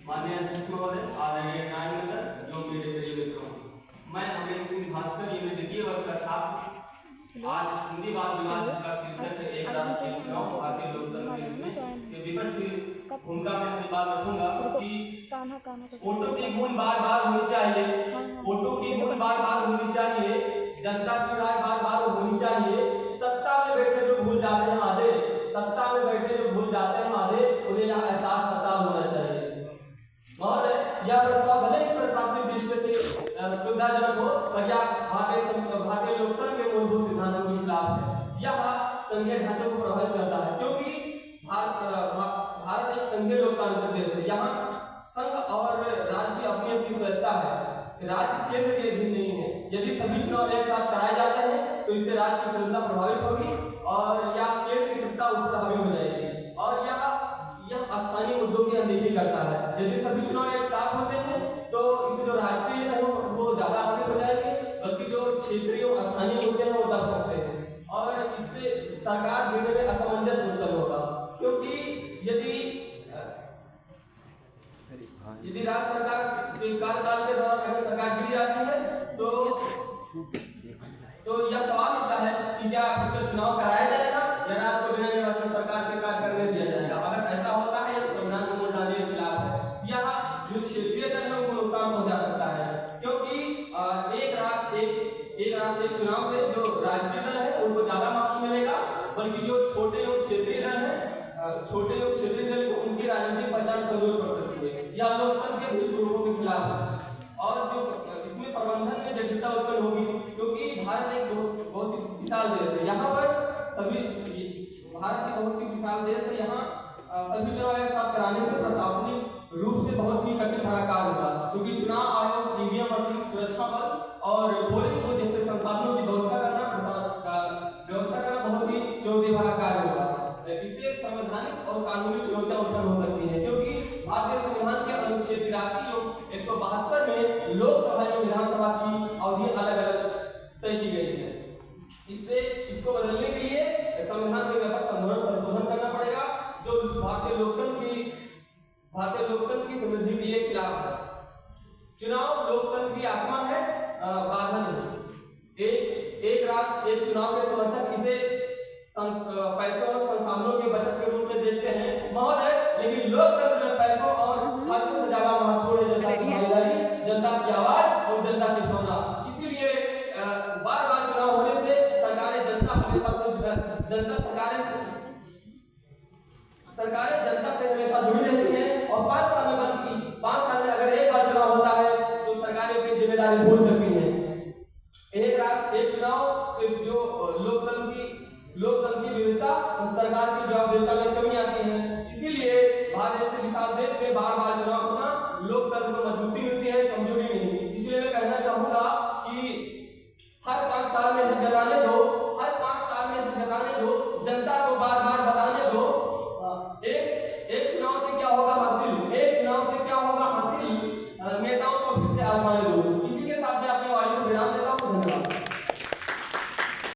माननीय अध्यक्ष महोदय, आदरणीय न्याय मित्र, जो मेरे प्रिय मित्रों, मैं अमित सिंह भास्कर, ये द्वितीय वर्ष का छात्र। आज हिंदी वाद विवाद जिसका शीर्षक है एक राष्ट्र एक चुनाव, भारतीय लोकतंत्र के विपक्ष की भूमिका में अपनी बात रखूंगा कि फोटो की गूंज बार बार होनी चाहिए, फोटो की गूंज बार बार होनी चाहिए, जनता की राय बार बार होनी चाहिए। सत्ता में बैठे जो भूल जाते हैं आधे, सत्ता में बैठे जो भूल जाते हैं आधे, उन्हें यह एहसास पता होना चाहिए। महोदय, यह प्रस्ताव भले ही प्रशासनिक दृष्टि से सुविधाजनक हो, पर यह भारतीय लोकतंत्र के मूलभूत सिद्धांतों के खिलाफ है। यह संघीय ढांचे को प्रभावित करता है, क्योंकि भारत एक संघीय लोकतांत्रिक देश है। यहाँ संघ और राज्य की अपनी अपनी स्वायत्ता है, राज्य केंद्र के अधीन नहीं है। यदि सभी चुनाव एक साथ कराए जाते हैं तो इससे राज्य की स्वतंत्रता प्रभावित होगी और या केंद्र की सत्ता उस पर हावी हो जाएगी, और यह स्थानीय मुद्दों की अनदेखी करता है। यदि सभी चुनाव एक साथ होते हैं तो इससे जो राष्ट्रीय है वो ज्यादा आगे हो जाएंगे, बल्कि जो क्षेत्रीय स्थानीय मुद्दे हैं वो दब सकते हैं, और इससे सरकार देने में असमंजस उत्पन्न होगा। क्योंकि यदि राज्य सरकार के कार्यकाल के दौरान अगर सरकार गिर जाती है तो यह सवाल उठता है कि क्या फिर चुनाव कराया जाएगा या राज्य को बिना निर्वाचित सरकार के कार्य करने दिया जाएगा। अगर ऐसा होता है तो संविधान को मूल ढांचे के खिलाफ है। यह जो क्षेत्रीय दल है उनको नुकसान पहुंचा सकता है, क्योंकि एक राष्ट्र एक चुनाव से जो राष्ट्रीय दल है उनको ज्यादा मार्क्स मिलेगा, बल्कि जो छोटे एवं क्षेत्रीय दल है, छोटे एवं क्षेत्रीय दल को उनकी राजनीतिक पहचान कमजोर कर सकती है। यह लोकतंत्र के मूल स्वरूपों के खिलाफ है, और जो इसमें प्रबंधन में जटिलता उत्पन्न होगी, क्योंकि भारत एक बहुत ही विशाल देश है। यहाँ पर भारत एक बहुत ही विशाल देश है। यहाँ सभी चुनाव एक साथ कराने से प्रशासनिक रूप से बहुत ही कठिन भरा कार्य होगा, क्योंकि चुनाव आयोग, ईवीएम मशीन, सुरक्षा बल और पोलिंग बूथ जैसे संसाधनों की व्यवस्था करना बहुत ही चुनौती भरा कार्य होगा। इससे संवैधानिक और कानूनी चुनौतियां उत्पन्न हो सकती हैं, क्योंकि भारतीय संविधान के अनुच्छेद 83 एवं 172 में लोकसभा एवं विधानसभा की अवधि अलग अलग तय की गई है। इसको बदलने के लिए संविधान में व्यापक संशोधन करना पड़ेगा, जो भारतीय लोकतंत्र की समृद्धि के लिए खिलाफ है। चुनाव लोकतंत्र की आत्मा है, बाधा नहीं। एक राष्ट्र एक चुनाव के समर्थक इसे पैसों और संसाधनों के बचत के रूप में देखते हैं महोदय, लेकिन लोकतंत्र में पैसों और खर्चों से ज्यादा महत्वपूर्ण है जनता की भागीदारी, जनता की आवाज और जनता की भावना। इसीलिए बार बार चुनाव होने से सरकारें जनता से हमेशा जुड़ी रहती हैं, और 5 साल में अगर एक बार चुनाव होता है तो सरकारें अपनी जिम्मेदारी भूल सकती हैं। एक राष्ट्र एक चुनाव से जो लोकतंत्र की विविधता और सरकार की जवाबदेहिता में कमी आती है। इसीलिए भारत जैसे विशाल देश में बार बार चुनाव होना लोकतंत्र को मजबूती मिलती है, कमजोरी नहीं। इसलिए मैं कहना चाहूंगा कि हर 5 साल में जताने दो, जनता को बार बार बताने दो। एक चुनाव से क्या होगा हासिल, नेताओं